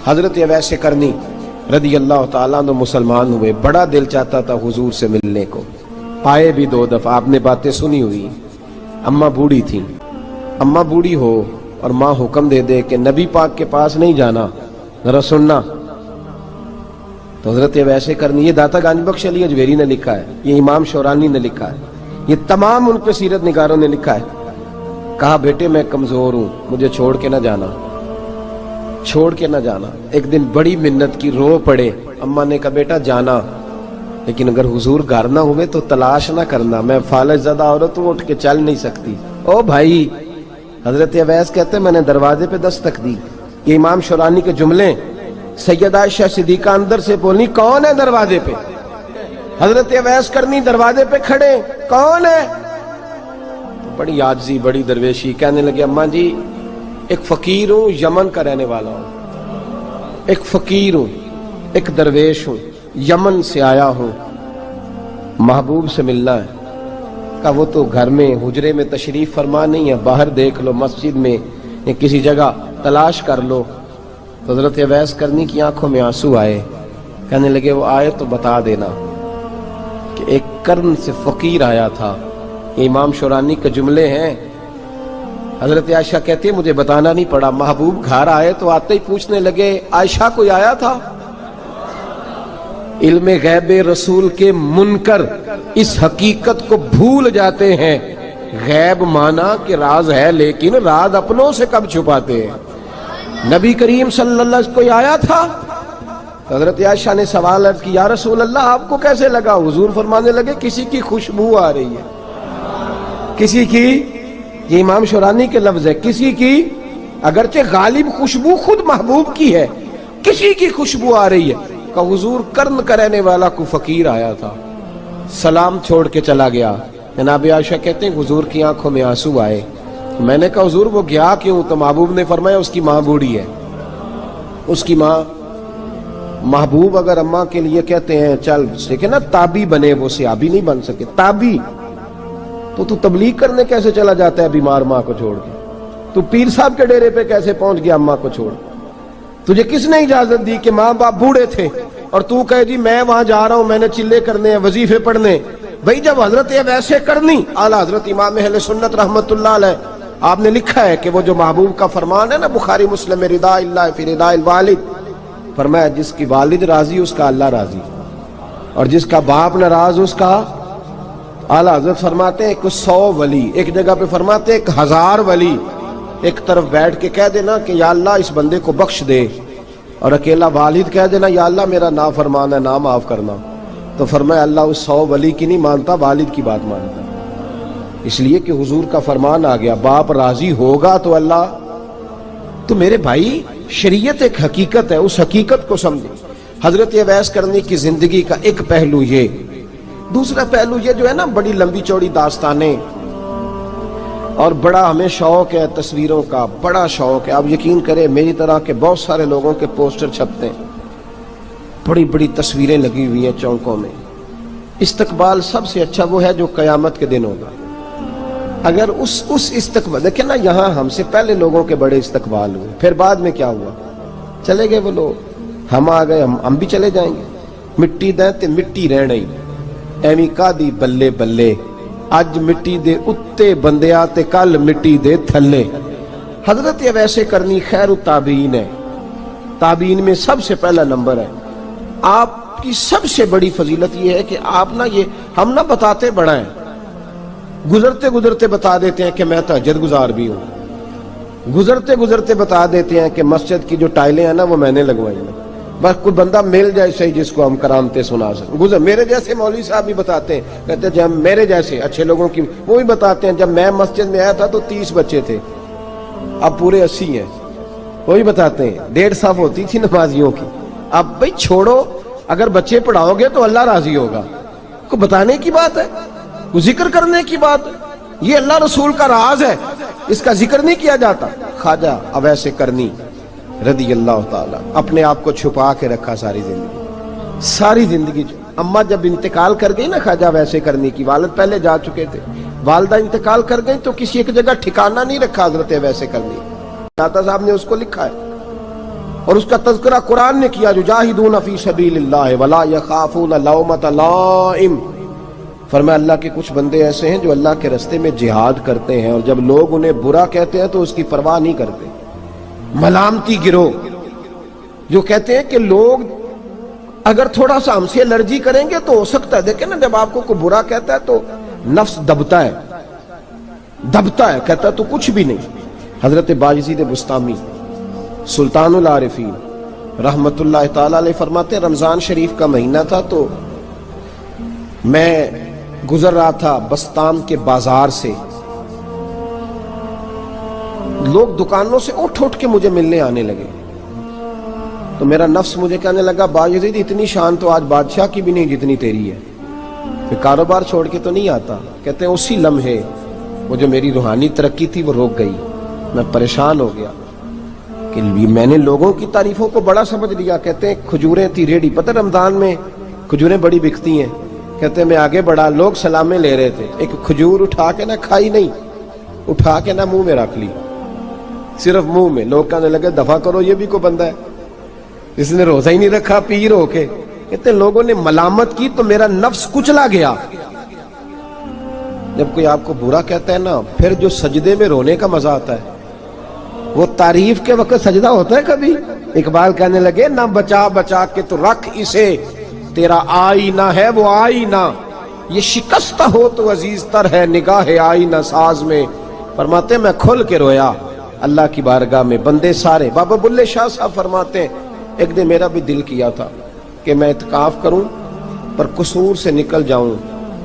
حضرت اویس کرنی رضی اللہ تعالیٰ عنہ مسلمان ہوئے، بڑا دل چاہتا تھا حضور سے ملنے کو، آئے بھی 2 دفعہ، آپ نے باتیں سنی ہوئی۔ اماں بوڑھی تھیں، اماں بوڑھی ہو اور ماں حکم دے دے کہ نبی پاک کے پاس نہیں جانا، ذرا سننا، تو حضرت اویس کرنی، یہ داتا گانج بخش علی اجویری نے لکھا ہے، یہ امام شورانی نے لکھا ہے، یہ تمام ان پہ سیرت نگاروں نے لکھا ہے، کہا بیٹے میں کمزور ہوں، مجھے چھوڑ کے نہ جانا، چھوڑ کے نہ جانا۔ ایک دن بڑی منت کی، رو پڑے، اماں نے کہا بیٹا جانا، لیکن اگر حضور گھر نہ ہوئے تو تلاش نہ کرنا، میں فالج زدہ عورت ہوں، اٹھ کے چل نہیں سکتی۔ او بھائی، حضرت اویس کہتے میں نے دروازے پہ دستک دی، یہ امام شورانی کے جملے، سیدہ عائشہ صدیقہ اندر سے بولی کون ہے دروازے پہ؟ حضرت اویس کرنی دروازے پہ کھڑے، کون ہے؟ بڑی عاجزی، بڑی درویشی، کہنے لگے اماں جی ایک فقیر ہوں، یمن کا رہنے والا ہوں، ایک فقیر ہوں، ایک درویش ہوں، یمن سے آیا ہوں، محبوب سے ملنا ہے۔ کہا وہ تو گھر میں حجرے میں تشریف فرما نہیں ہے، باہر دیکھ لو، مسجد میں یا کسی جگہ تلاش کر لو۔ تو حضرت اویس کرنی کی آنکھوں میں آنسو آئے، کہنے لگے وہ آئے تو بتا دینا کہ ایک قرن سے فقیر آیا تھا۔ یہ امام شورانی کے جملے ہیں۔ حضرت عائشہ کہتی ہے مجھے بتانا نہیں پڑا، محبوب گھر آئے تو آتے ہی پوچھنے لگے عائشہ کوئی آیا تھا؟ علم غیب رسول کے منکر اس حقیقت کو بھول جاتے ہیں، غیب مانا کہ راز ہے لیکن راز اپنوں سے کب چھپاتے ہیں۔ نبی کریم صلی اللہ علیہ وسلم کوئی آیا تھا؟ حضرت عائشہ نے سوال عرض کی یا رسول اللہ آپ کو کیسے لگا؟ حضور فرمانے لگے کسی کی خوشبو آ رہی ہے، کسی کی، یہ امام شورانی کے لفظ ہے، کسی کی، اگرچہ غالب خوشبو خود محبوب کی ہے، کسی کی خوشبو آ رہی ہے۔ کہ حضور قرن کا رہنے والا کو فقیر آیا تھا، سلام چھوڑ کے چلا گیا۔ جناب عائشہ کہتے ہیں حضور کی آنکھوں میں آنسو آئے۔ میں نے کہا حضور وہ گیا کیوں؟ تو محبوب نے فرمایا اس کی ماں بوڑھی ہے، اس کی ماں۔ محبوب اگر اماں کے لیے کہتے ہیں چل دیکھیں نا تابی بنے، وہ صحابی نہیں بن سکے، تابی، تو تبلیغ کرنے کیسے چلا جاتا ہے بیمار ماں کو چھوڑ کے؟ تو پیر صاحب کے ڈیرے پہ کیسے پہنچ گیا اماں کو چھوڑ؟ تجھے کس نے اجازت دی کہ ماں باپ بوڑھے تھے اور تو کہے جی میں وہاں جا رہا ہوں، میں نے چلے کرنے ہیں، وظیفے پڑھنے؟ بھئی جب حضرت اویس کرنی اعلیٰ حضرت امام اہل سنت رحمت اللہ علیہ، آپ نے لکھا ہے کہ وہ جو محبوب کا فرمان ہے نا بخاری مسلم میں، رضا اللہ فی رضا الوالد، فرمایا جس کی والد راضی اس کا اللہ راضی، اور جس کا باپ ناراض اس کا اعلیٰ حضرت فرماتے ہیں 100 ولی، ایک جگہ پہ فرماتے ہیں 1000 ولی ایک طرف بیٹھ کے کہہ دینا کہ یا اللہ اس بندے کو بخش دے، اور اکیلا والد کہہ دینا یا اللہ میرا نافرمان ہے نہ معاف کرنا، تو فرمایا اللہ اس 100 ولی کی نہیں مانتا، والد کی بات مانتا، اس لیے کہ حضور کا فرمان آ گیا باپ راضی ہوگا تو اللہ۔ تو میرے بھائی شریعت ایک حقیقت ہے، اس حقیقت کو سمجھیں۔ حضرت اویس کرنی کی زندگی کا ایک پہلو یہ، دوسرا پہلو یہ جو ہے نا بڑی لمبی چوڑی داستانیں، اور بڑا ہمیں شوق ہے تصویروں کا، بڑا شوق ہے۔ آپ یقین کریں میری طرح کے بہت سارے لوگوں کے پوسٹر چھپتے ہیں، بڑی بڑی تصویریں لگی ہوئی ہیں چوکوں میں۔ استقبال سب سے اچھا وہ ہے جو قیامت کے دن ہوگا۔ اگر اس استقبال دیکھیں نا، یہاں ہم سے پہلے لوگوں کے بڑے استقبال ہوئے، پھر بعد میں کیا ہوا؟ چلے گئے وہ لوگ، ہم آ گئے، ہم بھی چلے جائیں گے۔ مٹی دیں تے مٹی رہنا ہی، ایویں کا دی بلے بلے، اج مٹی دے اتے بندیا تے کل مٹی دے تھلے۔ حضرت اویس کرنی خیر التابعین ہے، تابعین میں سب سے پہلا نمبر ہے۔ آپ کی سب سے بڑی فضیلت یہ ہے کہ آپ نا، یہ ہم نہ بتاتے بڑا ہیں، گزرتے گزرتے بتا دیتے ہیں کہ میں تہجد گزار بھی ہوں، گزرتے گزرتے بتا دیتے ہیں کہ مسجد کی جو ٹائلیں ہیں نا وہ میں نے لگوائی ہیں، بس کوئی بندہ مل جائے صحیح جس کو ہم کرامتیں سنا سکیں۔ میرے جیسے مولوی صاحب بھی بتاتے ہیں، کہتے ہیں جب میرے جیسے اچھے لوگوں کی، وہ بھی بتاتے ہیں جب میں مسجد میں آیا تھا تو 30 بچے تھے، اب پورے 80 ہیں، وہی بتاتے ہیں 1.5 صف ہوتی تھی نمازیوں کی، اب بھائی چھوڑو، اگر بچے پڑھاؤ گے تو اللہ راضی ہوگا، کو بتانے کی بات ہے، وہ ذکر کرنے کی بات ہے، یہ اللہ رسول کا راز ہے، اس کا ذکر نہیں کیا جاتا۔ خواجہ اویس کرنی رضی اللہ تعالیٰ اپنے آپ کو چھپا کے رکھا ساری زندگی، ساری زندگی۔ اماں جب انتقال کر گئی نا خواجہ اویس کرنی کی، والد پہلے جا چکے تھے، والدہ انتقال کر گئی تو کسی ایک جگہ ٹھکانہ نہیں رکھا حضرت اویس کرنی، داتا صاحب نے اس کو لکھا ہے، اور اس کا تذکرہ قرآن نے کیا، یجاہدون فی سبیل اللہ ولا یخافون لومۃ لائم۔ فرمایا اللہ کے کچھ بندے ایسے ہیں جو اللہ کے راستے میں جہاد کرتے ہیں اور جب لوگ انہیں برا کہتے ہیں تو اس کی پرواہ نہیں کرتے۔ ملامتی گروہ جو کہتے ہیں کہ لوگ اگر تھوڑا سا ہم سے الرجی کریں گے تو ہو سکتا ہے، دیکھیں نا جب آپ کو کوئی برا کہتا ہے تو نفس دبتا ہے، کہتا ہے تو کچھ بھی نہیں۔ حضرت بایزید بسطامی سلطان العارفین رحمت اللہ تعالی علیہ فرماتے ہیں رمضان شریف کا مہینہ تھا تو میں گزر رہا تھا بستان کے بازار سے، لوگ دکانوں سے اٹھ کے مجھے ملنے آنے لگے تو میرا نفس مجھے کہنے لگا بایزید اتنی شان تو آج بادشاہ کی بھی نہیں جتنی تیری ہے، پھر کاروبار چھوڑ کے تو نہیں آتا۔ کہتے ہیں اسی لمحے وہ جو میری روحانی ترقی تھی وہ رک گئی، میں پریشان ہو گیا کہ میں نے لوگوں کی تعریفوں کو بڑا سمجھ لیا۔ کہتے ہیں کھجوریں تھی ریڈی، پتہ رمضان میں کھجوریں بڑی بکتی ہیں، کہتے ہیں میں آگے بڑھا، لوگ سلامیں لے رہے تھے، ایک کھجور اٹھا کے نہ کھائی نہیں، اٹھا کے نہ منہ میں رکھ لی، صرف منہ میں۔ لوگ کہنے لگے دفع کرو یہ بھی کوئی بندہ ہے، اس نے روزہ ہی نہیں رکھا پیر ہو کے۔ کہتے ہیں لوگوں نے ملامت کی تو میرا نفس کچلا گیا۔ جب کوئی آپ کو برا کہتا ہے نا، پھر جو سجدے میں رونے کا مزہ آتا ہے، وہ تعریف کے وقت سجدہ ہوتا ہے کبھی؟ اقبال کہنے لگے نہ بچا بچا کے تو رکھ اسے، تیرا آئینہ ہے وہ آئینہ، یہ شکستہ ہو تو عزیز تر ہے نگاہ آئینہ ساز میں۔ فرماتے میں کھل کے رویا اللہ کی بارگاہ میں، بندے سارے۔ بابا بلے شاہ صاحب فرماتے ہیں ایک دن میرا بھی دل کیا تھا کہ میں اعتکاف کروں پر قصور سے نکل جاؤں،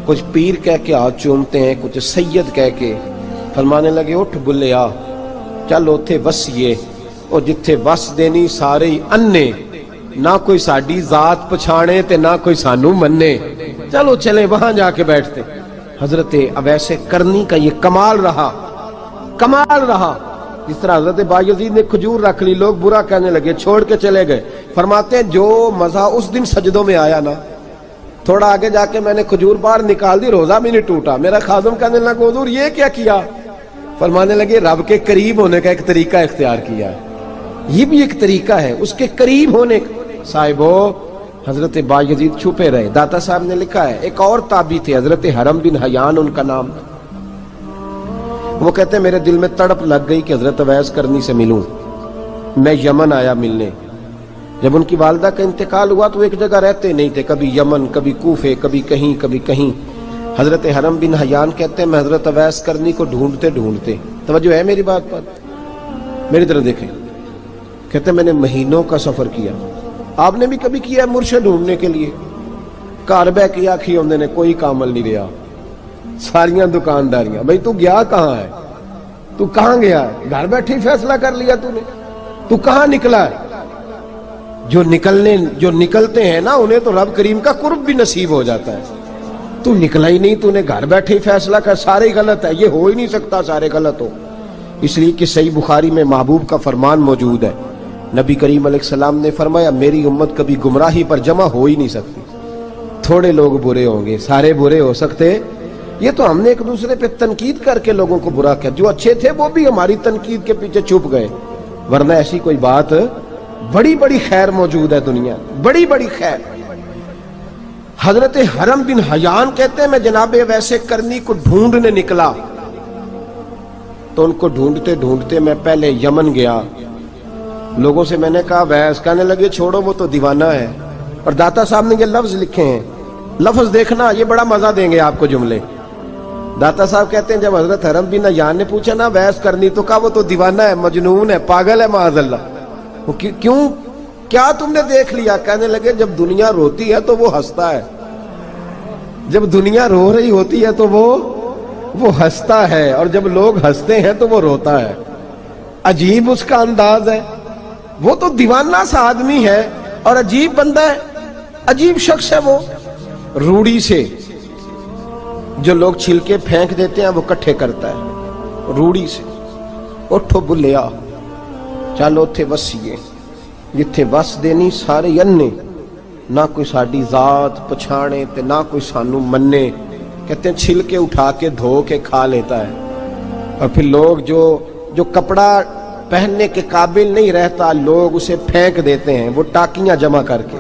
کچھ پیر کہہ کے ہاتھ چومتے ہیں، کچھ سید کہہ کے۔ فرمانے لگے اٹھ بلے آ، چل اوتھے وسیے اور جتھے وس دینی سارے ہی انے، نہ کوئی ساڈی ذات پچھانے تے نہ کوئی سانو مننے، چلو چلے وہاں جا کے بیٹھتے۔ حضرت اویس کرنی کا یہ کمال رہا، جس طرح حضرت بایزید نے کھجور رکھ لی، لوگ برا کہنے لگے، چھوڑ کے چلے گئے۔ فرماتے ہیں جو مزہ اس دن سجدوں میں آیا نا، تھوڑا آگے جا کے میں نے کھجور باہر نکال دی، روزہ بھی نہیں ٹوٹا۔ میرا خادم کہنے لگا حضور یہ کیا کیا؟ فرمانے لگے رب کے قریب ہونے کا ایک طریقہ اختیار کیا ہے، یہ بھی ایک طریقہ ہے اس کے قریب ہونے کا۔ صاحبو حضرت بایزید چھپے رہے۔ داتا صاحب نے لکھا ہے ایک اور تابعی تھے حضرت حرم بن حیان ان کا نام، وہ کہتے ہیں میرے دل میں تڑپ لگ گئی کہ حضرت اویس کرنی سے ملوں۔ میں یمن آیا ملنے، جب ان کی والدہ کا انتقال ہوا تو ایک جگہ رہتے نہیں تھے، کبھی یمن، کبھی کوفے، کبھی کہیں۔ حضرت حرم بن حیان کہتے ہیں میں حضرت اویس کرنی کو ڈھونڈتے، توجہ ہے میری بات پر، میری طرف دیکھیں، کہتے ہیں میں نے مہینوں کا سفر کیا۔ آپ نے بھی کبھی کیا ہے مرشد ڈھونڈنے کے لیے؟ گھر بہ کے آکھی ہوندے نے کوئی کامل نہیں رہا، ساریاں دکانداریاں۔ بھئی تو گیا کہاں ہے؟ تو کہاں گیا ہے؟ گھر بیٹھے ہی فیصلہ کر لیا تو نے؟ تو کہاں نکلا ہے؟ جو نکلتے ہیں نا انہیں تو رب کریم کا قرب بھی نصیب ہو جاتا ہے۔ تو نکلا ہی نہیں، تو نے گھر بیٹھے ہی فیصلہ کر، سارے غلط ہے، یہ ہو ہی نہیں سکتا سارے غلط ہو۔ اس لیے کہ صحیح بخاری میں محبوب کا فرمان موجود ہے، نبی کریم علیہ السلام نے فرمایا میری امت کبھی گمراہی پر جمع ہو ہی نہیں سکتی، تھوڑے لوگ برے ہوں گے، سارے برے ہو سکتے۔ یہ تو ہم نے ایک دوسرے پہ تنقید کر کے لوگوں کو برا کیا، جو اچھے تھے وہ بھی ہماری تنقید کے پیچھے چھپ گئے، ورنہ ایسی کوئی بات، بڑی خیر موجود ہے دنیا، بڑی خیر۔ حضرت حرم بن حیان کہتے ہیں میں جناب اویس کرنی کو ڈھونڈنے نکلا تو ان کو ڈھونڈتے میں پہلے یمن گیا، لوگوں سے میں نے کہا اویس، کہنے لگے چھوڑو وہ تو دیوانہ ہے۔ اور داتا صاحب نے یہ لفظ لکھے ہیں، لفظ دیکھنا یہ بڑا مزہ دیں گے آپ کو جملے۔ داتا صاحب کہتے ہیں جب حضرت حرم بن حیان نے پوچھا نا اویس کرنی، تو کہا وہ تو دیوانہ ہے، مجنون ہے، پاگل ہے معاذ اللہ۔ کیوں؟ کیا تم نے دیکھ لیا؟ کہنے لگے جب دنیا روتی ہے تو وہ ہنستا ہے، جب دنیا رو رہی ہوتی ہے تو وہ ہنستا ہے، اور جب لوگ ہنستے ہیں تو وہ روتا ہے۔ عجیب اس کا انداز ہے، وہ تو دیوانہ سا آدمی ہے اور عجیب بندہ ہے، عجیب شخص ہے وہ۔ روڑی سے جو لوگ چھلکے پھینک دیتے ہیں وہ کٹھے کرتا ہے، روڑی سے۔ اٹھو بلیا چلو اتھے وسیے جتھے وس دینی سارے انے، نہ کوئی ساڈی ذات پچھانے تے نہ کوئی سانو مننے۔ کہتے ہیں چھلکے اٹھا کے دھو کے کھا لیتا ہے، اور پھر لوگ جو کپڑا پہننے کے قابل نہیں رہتا، لوگ اسے پھینک دیتے ہیں، وہ ٹاکیاں جمع کر کے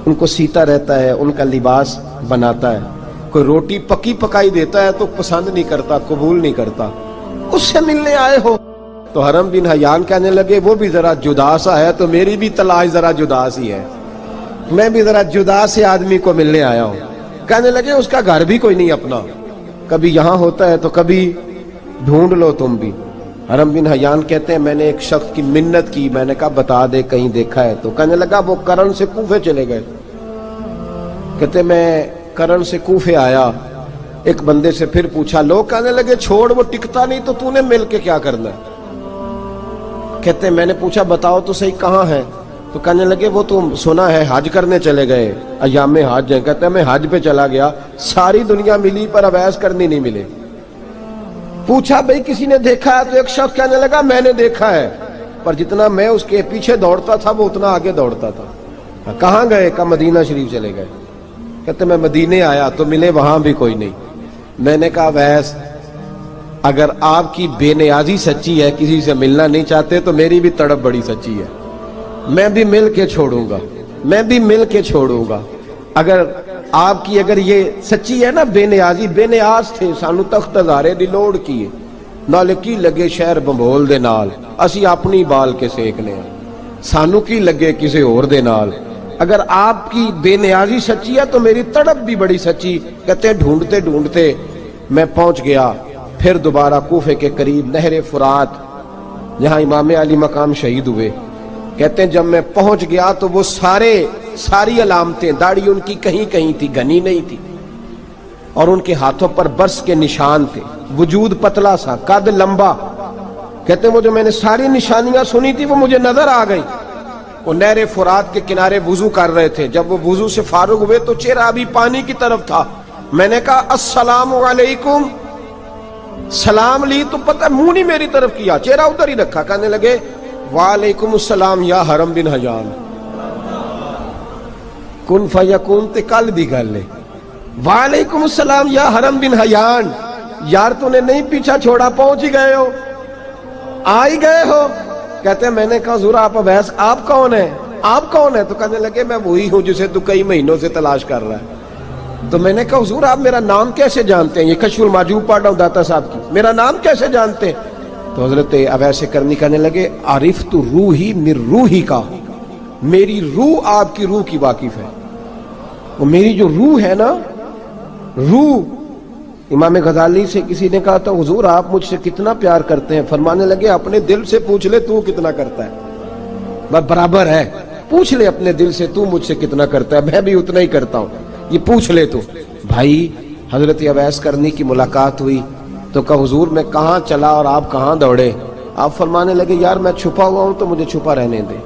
ان کو سیتا رہتا ہے، ان کا لباس بناتا ہے۔ کوئی روٹی پکی پکائی دیتا ہے تو پسند نہیں کرتا، قبول نہیں کرتا، اس سے ملنے آئے ہو؟ تو حرم بن حیان کہنے لگے وہ بھی ذرا جدا سا ہے تو میری بھی تلاش ذرا جدا سی ہے، میں بھی ذرا جدا سے آدمی کو ملنے آیا ہوں۔ کہنے لگے اس کا گھر بھی کوئی نہیں اپنا، کبھی یہاں ہوتا ہے تو کبھی ڈھونڈ لو تم بھی۔ حرم بن حیان کہتے ہیں میں نے ایک شخص کی منت کی، میں نے کہا بتا دے کہیں دیکھا ہے تو؟ کہنے لگا وہ کرن سے کوفے چلے گئے۔ کہتے میں کرن سے کوفے آیا، ایک بندے سے پھر پوچھا، لوگ کہنے لگے چھوڑ وہ ٹکتا نہیں تو نے مل کے کیا کرنا ہے؟ کہتے میں نے پوچھا بتاؤ تو صحیح کہاں ہے؟ تو کہنے لگے وہ تو سنا ہے حج کرنے چلے گئے، ایام حج ہیں۔ کہتے میں حج پہ چلا گیا، ساری دنیا ملی پر اویس کرنی نہیں ملے۔ پوچھا بھئی کسی نے دیکھا ہے؟ تو ایک شخص کہنے لگا میں نے دیکھا ہے، پر جتنا میں اس کے پیچھے دوڑتا تھا وہ اتنا آگے دوڑتا تھا۔ کہاں گئے؟ کہ مدینہ شریف چلے گئے۔ کہتے میں مدینے آیا تو ملے وہاں بھی کوئی نہیں۔ میں نے کہا ویس اگر آپ کی بے نیازی سچی ہے، کسی سے ملنا نہیں چاہتے، تو میری بھی تڑپ بڑی سچی ہے، میں بھی مل کے چھوڑوں گا، میں بھی مل کے چھوڑوں گا۔ اگر آپ کی اگر یہ سچی ہے نا بے نیازی، بے نیاز تھے، سانو تخت ہزارے دی لوڑ کی نال کی لگے شہر بمبول دے نال، اسی اپنی بال کے سیکنے ہیں، سانو کی لگے کسی اور دے نال۔ اگر آپ کی بے نیازی سچی ہے تو میری تڑپ بھی بڑی سچی۔ کہتے ہیں ڈھونڈتے ڈھونڈتے میں پہنچ گیا پھر دوبارہ کوفے کے قریب نہر فرات جہاں امام علی مقام شہید ہوئے۔ کہتے ہیں جب میں پہنچ گیا تو وہ ساری علامتیں، داڑھی ان کی کہیں کہیں تھی، گھنی نہیں تھی، اور ان کے ہاتھوں پر برس کے نشان تھے، وجود پتلا سا، قد لمبا۔ کہتے ہیں وہ جو میں نے ساری نشانیاں سنی تھی وہ مجھے نظر آ گئی۔ وہ نہر فرات کے کنارے وضو کر رہے تھے، جب وہ وضو سے فارغ ہوئے تو چہرہ ابھی پانی کی طرف تھا۔ میں نے کہا السلام علیکم، سلام لی تو پتہ منہ نہیں میری طرف کیا، چہرہ ادھر ہی رکھا۔ کہنے لگے وعلیکم السلام یا حرم بن حیان، کن فیکون تے کل دی گل ہے۔ وعلیکم السلام یا حرم بن حیان، یار تو نے نہیں پیچھا چھوڑا، پہنچ ہی گئے ہو، آ ہی گئے ہو۔ کہتے ہیں میں نے کہا حضور آپ اویس آپ کون ہیں؟ آپ کون ہیں؟ تو کہنے لگے میں وہی ہوں جسے تو کئی مہینوں سے تلاش کر رہا ہے۔ تو میں نے کہا حضور آپ میرا نام کیسے جانتے ہیں؟ یہ کشف المحجوب پڑھ رہا ہوں داتا صاحب کی، میرا نام کیسے جانتے ہیں؟ تو حضرت اویس کرنی کہنے لگے عرفت روحی من روحی کا، میری روح آپ کی روح کی واقف ہے، وہ میری جو روح ہے نا، روح۔ امام غزالی سے کسی نے کہا تھا حضور آپ مجھ سے کتنا پیار کرتے ہیں؟ فرمانے لگے اپنے دل سے پوچھ لے تو کتنا کرتا ہے، بس برابر ہے، پوچھ لے اپنے دل سے تو مجھ سے کتنا کرتا ہے، میں بھی اتنا ہی کرتا ہوں، یہ پوچھ لے تو۔ بھائی حضرت اویس کرنی کی ملاقات ہوئی تو کہا حضور میں کہاں چلا اور آپ کہاں دوڑے؟ آپ فرمانے لگے یار میں چھپا ہوا ہوں تو مجھے چھپا رہنے دے،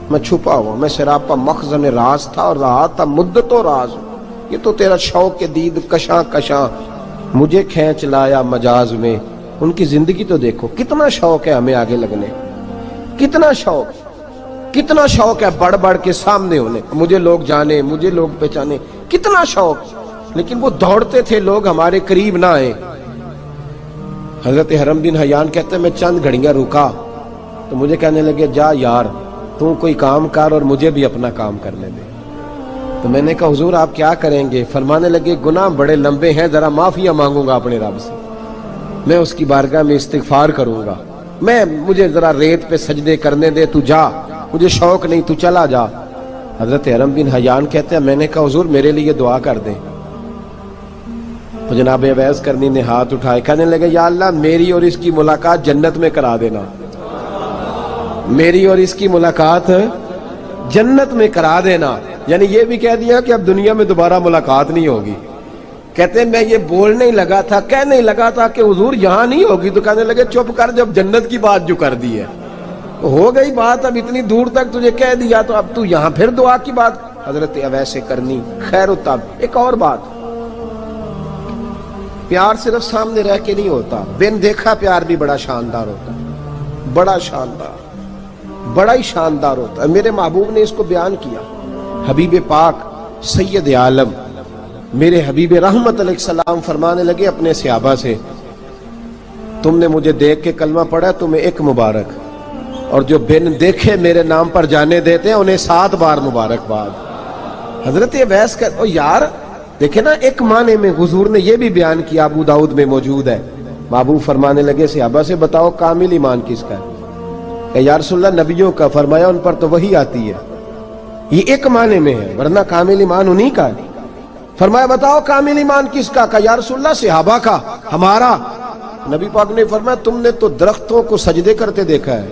میں چھپا ہوا، میں سراپا مخزن راز تھا اور رہا تھا مدت و راز۔ یہ تو تیرا شوق کے دید کشاں کشاں مجھے کھینچ لایا مجاز میں۔ ان کی زندگی تو دیکھو کتنا شوق ہے ہمیں آگے لگنے، کتنا شوق ہے بڑھ بڑھ کے سامنے ہونے، مجھے لوگ جانے، مجھے لوگ پہچانے، کتنا شوق، لیکن وہ دوڑتے تھے لوگ ہمارے قریب نہ آئے۔ حضرت حرم بن حیان کہتے ہیں میں چند گھڑیاں رکا تو مجھے کہنے لگے جا یار تو کوئی کام کر اور مجھے بھی اپنا کام کرنے دے۔ تو میں نے کہا حضور آپ کیا کریں گے؟ فرمانے لگے گناہ بڑے لمبے ہیں، ذرا معافیاں مانگوں گا اپنے رب سے، میں اس کی بارگاہ میں استغفار کروں گا، مجھے ذرا ریت پہ سجدے کرنے دے، تو جا، مجھے شوق نہیں، تو چلا جا۔ حضرت حرم بن حیان کہتے ہیں میں نے کہا حضور میرے لیے دعا کر دیں۔ تو جناب اویس کرنی نے ہاتھ اٹھائے، کہنے لگے یا اللہ میری اور اس کی ملاقات جنت میں کرا دینا، میری اور اس کی ملاقات جنت میں کرا دینا، یعنی یہ بھی کہہ دیا کہ اب دنیا میں دوبارہ ملاقات نہیں ہوگی۔ کہتے ہیں میں یہ بولنے ہی لگا تھا، کہنے ہی لگا تھا کہ حضور یہاں نہیں ہوگی، تو کہنے لگے چپ کر، جب جنت کی بات جو کر دی ہے ہو گئی بات، اب اتنی دور تک تجھے کہہ دیا تو اب تو یہاں پھر دعا کی بات۔ حضرت اویس کرنی خیر التاب۔ ایک اور بات، پیار صرف سامنے رہ کے نہیں ہوتا، بن دیکھا پیار بھی بڑا شاندار ہوتا، بڑا شاندار، بڑا ہی شاندار ہوتا ہے۔ میرے محبوب نے اس کو بیان کیا، حبیب پاک سید عالم میرے حبیب رحمت علیہ السلام فرمانے لگے اپنے صحابہ سے، تم نے مجھے دیکھ کے کلمہ پڑھا تمہیں ایک مبارک، اور جو بن دیکھے میرے نام پر جانے دیتے ہیں انہیں 7 بار مبارکباد۔ حضرت اویس کا یار دیکھیں نا، ایک معنی میں حضور نے یہ بھی بیان کیا، ابو داؤد میں موجود ہے۔ محبوب فرمانے لگے صحابہ سے بتاؤ کامل ایمان کس کا ہے؟ کہ یا رسول اللہ نبیوں کا۔ فرمایا ان پر تو وہی آتی ہے، یہ ایک معنی میں ہے، ورنہ کامل ایمان انہی کا ہے۔ فرمایا بتاؤ کامل ایمان کس کا؟ کہ یا رسول اللہ صحابہ کا، ہمارا۔ نبی پاک نے فرمایا تم نے تو درختوں کو سجدے کرتے دیکھا ہے،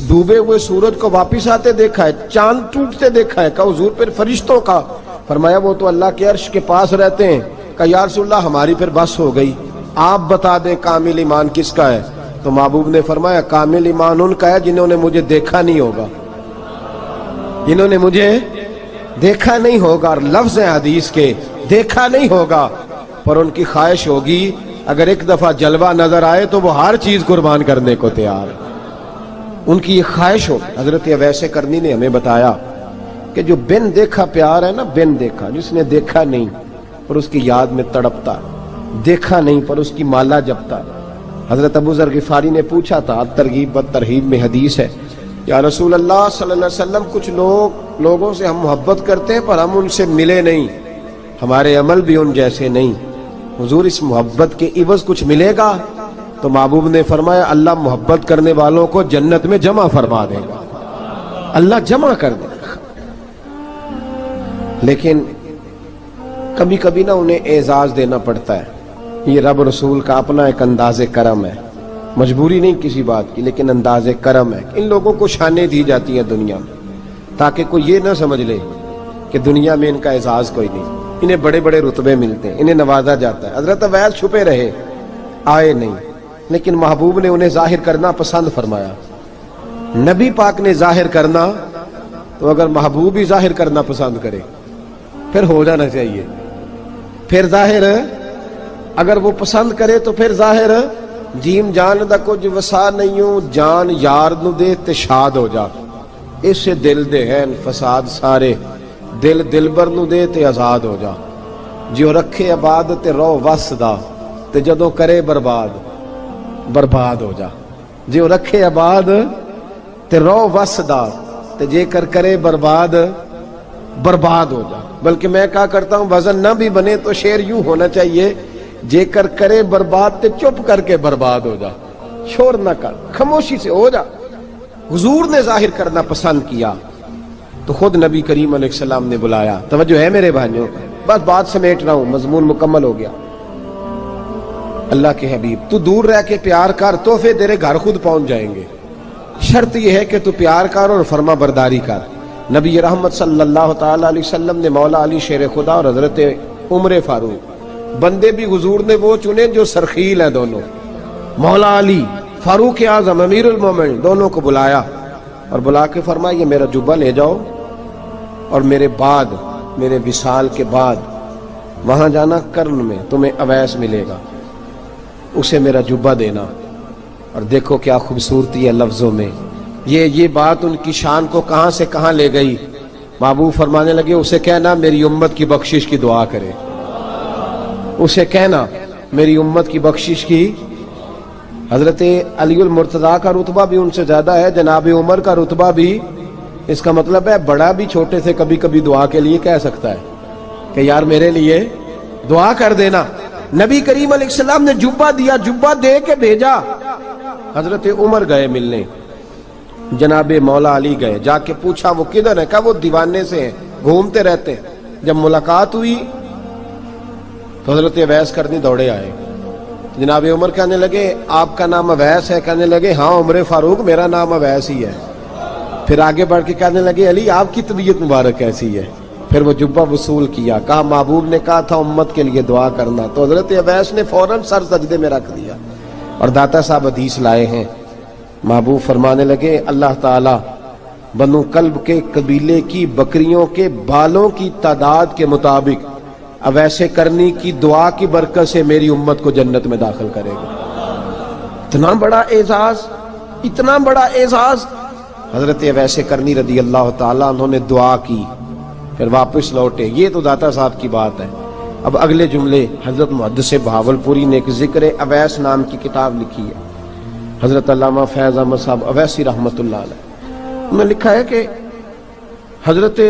ڈوبے ہوئے سورج کو واپس آتے دیکھا ہے، چاند ٹوٹتے دیکھا ہے۔ کہ حضور پھر فرشتوں کا؟ فرمایا وہ تو اللہ کے عرش کے پاس رہتے ہیں۔ کہ یا رسول اللہ ہماری پھر بس ہو گئی، آپ بتا دیں کامل ایمان کس کا ہے؟ تو محبوب نے فرمایا کامل ایمان ان کا ہے جنہوں نے مجھے دیکھا نہیں ہوگا، جنہوں نے مجھے دیکھا نہیں ہوگا، اور لفظ ہیں حدیث کے دیکھا نہیں ہوگا، پر ان کی خواہش ہوگی اگر ایک دفعہ جلوہ نظر آئے تو وہ ہر چیز قربان کرنے کو تیار ہے، ان کی یہ خواہش ہو۔ حضرت اویس کرنی نے ہمیں بتایا کہ جو بن دیکھا پیار ہے نا، بن دیکھا، جس نے دیکھا نہیں پر اس کی یاد میں تڑپتا، دیکھا نہیں پر اس کی مالا جپتا۔ حضرت ابو ذر غفاری نے پوچھا تھا، ترغیب و ترہیب میں حدیث ہے، یا رسول اللہ صلی اللہ علیہ وسلم کچھ لوگوں سے ہم محبت کرتے ہیں پر ہم ان سے ملے نہیں، ہمارے عمل بھی ان جیسے نہیں، حضور اس محبت کے عوض کچھ ملے گا؟ تو محبوب نے فرمایا اللہ محبت کرنے والوں کو جنت میں جمع فرما دے گا، اللہ جمع کر دے گا، لیکن کبھی کبھی نہ انہیں اعزاز دینا پڑتا ہے۔ یہ رب رسول کا اپنا ایک انداز کرم ہے، مجبوری نہیں کسی بات کی، لیکن انداز کرم ہے۔ ان لوگوں کو شانیں دی جاتی ہیں دنیا میں تاکہ کوئی یہ نہ سمجھ لے کہ دنیا میں ان کا اعزاز کوئی نہیں، انہیں بڑے بڑے رتبے ملتے ہیں، انہیں نوازا جاتا ہے۔ حضرت اویس چھپے رہے، آئے نہیں، لیکن محبوب نے انہیں ظاہر کرنا پسند فرمایا۔ نبی پاک نے ظاہر کرنا تو اگر محبوب ہی ظاہر کرنا پسند کرے پھر ہو جانا چاہیے، پھر ظاہر اگر وہ پسند کرے تو پھر ظاہر جیم جان دا کچھ وسا نہیں ہوں، جان یار نو دے تے شاد ہو جا، اس سے دل دے ہیں فساد سارے، دل دلبر نو دے تے آزاد ہو جا، جو رکھے آباد تے رو وس دا تے جدوں کرے برباد برباد ہو جا، جو رکھے آباد تے رو وس دا تے جے کر کرے برباد برباد ہو جا۔ بلکہ میں کہا کرتا ہوں وزن نہ بھی بنے تو شعر یوں ہونا چاہیے، جے کر کرے برباد تے چپ کر کے برباد ہو جا، شور نہ کر، خاموشی سے ہو جا۔ حضور نے ظاہر کرنا پسند کیا تو خود نبی کریم علیہ السلام نے بلایا۔ توجہ ہے میرے بھائیوں، بس بات سمیٹ رہا ہوں، مضمون مکمل ہو گیا۔ اللہ کے حبیب تو دور رہ کے پیار کر، تحفے تیرے گھر خود پہنچ جائیں گے، شرط یہ ہے کہ تو پیار کر اور فرما برداری کر۔ نبی رحمت صلی اللہ تعالی علیہ وسلم نے مولا علی شیر خدا اور حضرت عمر فاروق، بندے بھی حضور نے وہ چنے جو سرخیل ہیں دونوں، مولا علی فاروق اعظم امیر المومنین، دونوں کو بلایا اور بلا کے فرمایا یہ میرا جبہ لے جاؤ اور میرے بعد، میرے وصال کے بعد وہاں جانا کرن میں تمہیں اویس ملے گا، اسے میرا جبہ دینا۔ اور دیکھو کیا خوبصورتی ہے لفظوں میں، یہ بات ان کی شان کو کہاں سے کہاں لے گئی۔ محبوب فرمانے لگے اسے کہنا میری امت کی بخشش کی دعا کرے، اسے کہنا میری امت کی بخشش کی۔ حضرت علی المرتضیٰ کا رتبہ بھی ان سے زیادہ ہے، جناب عمر کا رتبہ بھی، اس کا مطلب ہے بڑا بھی چھوٹے سے کبھی کبھی دعا کے لیے کہہ سکتا ہے کہ یار میرے لیے دعا کر دینا۔ نبی کریم علیہ السلام نے جبہ دیا، جبہ دے کے بھیجا۔ حضرت عمر گئے ملنے، جناب مولا علی گئے، جا کے پوچھا وہ کدھر ہے؟ کہا وہ دیوانے سے ہیں، گھومتے رہتے ہیں۔ جب ملاقات ہوئی تو حضرت اویس کرنی دوڑے آئے، جناب عمر کہنے لگے آپ کا نام اویس ہے؟ کہنے لگے ہاں عمر فاروق میرا نام اویس ہی ہے۔ پھر آگے بڑھ کے کہنے لگے علی آپ کی طبیعت مبارک کیسی ہے؟ پھر وہ جبہ وصول کیا، کہا محبوب نے کہا تھا امت کے لیے دعا کرنا، تو حضرت اویس نے فوراً سر سجدے میں رکھ دیا۔ اور داتا صاحب حدیث لائے ہیں، محبوب فرمانے لگے اللہ تعالی بنو کلب کے قبیلے کی بکریوں کے بالوں کی تعداد کے مطابق اویس کرنی کی دعا کی برکت سے میری امت کو جنت میں داخل کرے گا۔ اتنا بڑا اعزاز، اتنا بڑا اعزاز۔ حضرت اویس کرنی رضی اللہ تعالیٰ انہوں نے دعا کی، پھر واپس لوٹے۔ یہ تو داتا صاحب کی بات ہے، اب اگلے جملے حضرت محدث بہاولپوری نے ایک ذکر اویس نام کی کتاب لکھی ہے، حضرت علامہ فیض احمد صاحب اویسی رحمۃ اللہ علیہ، انہوں نے لکھا ہے کہ حضرت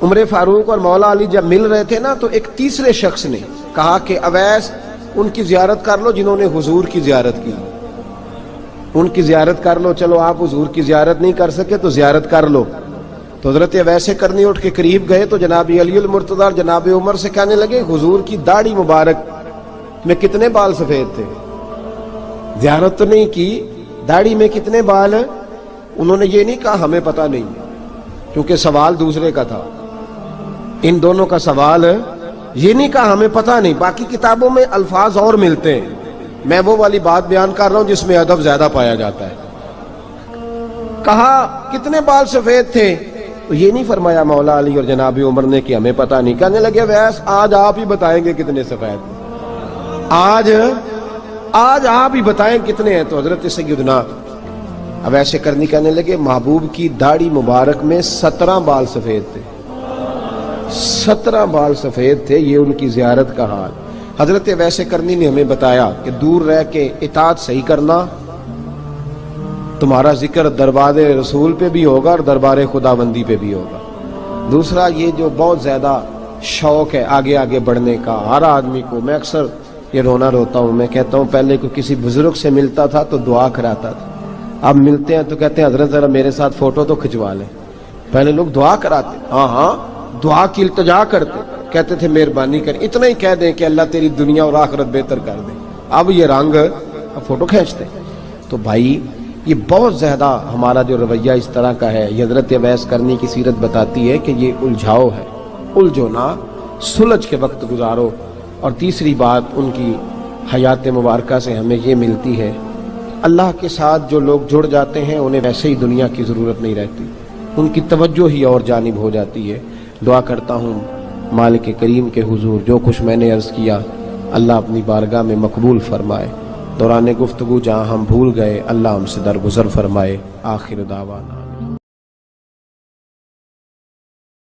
عمر فاروق اور مولا علی جب مل رہے تھے نا تو ایک تیسرے شخص نے کہا کہ اویس ان کی زیارت کر لو جنہوں نے حضور کی زیارت کی، ان کی زیارت کر لو، چلو آپ حضور کی زیارت نہیں کر سکے تو زیارت کر لو۔ تو حضرت اویس کرنی اٹھ کے قریب گئے تو جناب علی المرتضیٰ اور جناب عمر سے کہنے لگے حضور کی داڑھی مبارک میں کتنے بال سفید تھے؟ زیارت تو نہیں کی، داڑھی میں کتنے بال؟ انہوں نے یہ نہیں کہا ہمیں پتہ نہیں، کیونکہ سوال دوسرے کا تھا، ان دونوں کا سوال یہ نہیں کہا ہمیں پتہ نہیں۔ باقی کتابوں میں الفاظ اور ملتے ہیں، میں وہ والی بات بیان کر رہا ہوں جس میں ادب زیادہ پایا جاتا ہے۔ کہا کتنے بال سفید تھے؟ تو یہ نہیں فرمایا مولا علی اور جناب عمر نے کہ ہمیں پتہ نہیں، کہنے لگے ویس آج آپ ہی بتائیں گے کتنے سفید تھے، آج آپ ہی بتائیں کتنے ہیں۔ تو حضرت سیدنا اویس کرنی کہنے لگے محبوب کی داڑھی مبارک میں 17 بال سفید تھے، 17 بال سفید تھے، یہ ان کی زیارت کا حال۔ حضرت اویس کرنی نے ہمیں بتایا کہ دور رہ کے اطاعت صحیح کرنا، تمہارا ذکر دربار رسول پہ بھی ہوگا اور دربار خداوندی پہ بھی ہوگا۔ دوسرا یہ جو بہت زیادہ شوق ہے آگے آگے بڑھنے کا ہر آدمی کو، میں اکثر یہ رونا روتا ہوں، میں کہتا ہوں پہلے کو کسی بزرگ سے ملتا تھا تو دعا کراتا تھا، اب ملتے ہیں تو کہتے ہیں حضرت ذرا میرے ساتھ فوٹو تو کھنچوا لیں۔ پہلے لوگ دعا کراتے، ہاں دعا کی التجا کرتے، کہتے تھے مہربانی کر، اتنا ہی کہہ دیں کہ اللہ تیری دنیا اور آخرت بہتر کر دے، اب یہ رنگ اب فوٹو کھینچتے۔ تو بھائی یہ بہت زیادہ ہمارا جو رویہ اس طرح کا ہے، یہ حضرت اویس کرنی کی سیرت بتاتی ہے کہ یہ الجھاؤ ہے، الجھو نہ، سلجھ کے وقت گزارو۔ اور تیسری بات ان کی حیات مبارکہ سے ہمیں یہ ملتی ہے، اللہ کے ساتھ جو لوگ جڑ جاتے ہیں انہیں ویسے ہی دنیا کی ضرورت نہیں رہتی، ان کی توجہ ہی اور جانب ہو جاتی ہے۔ دعا کرتا ہوں مالک کریم کے حضور جو کچھ میں نے عرض کیا اللہ اپنی بارگاہ میں مقبول فرمائے، دوران گفتگو جہاں ہم بھول گئے اللہ ہم سے درگزر فرمائے۔ آخر دعوانا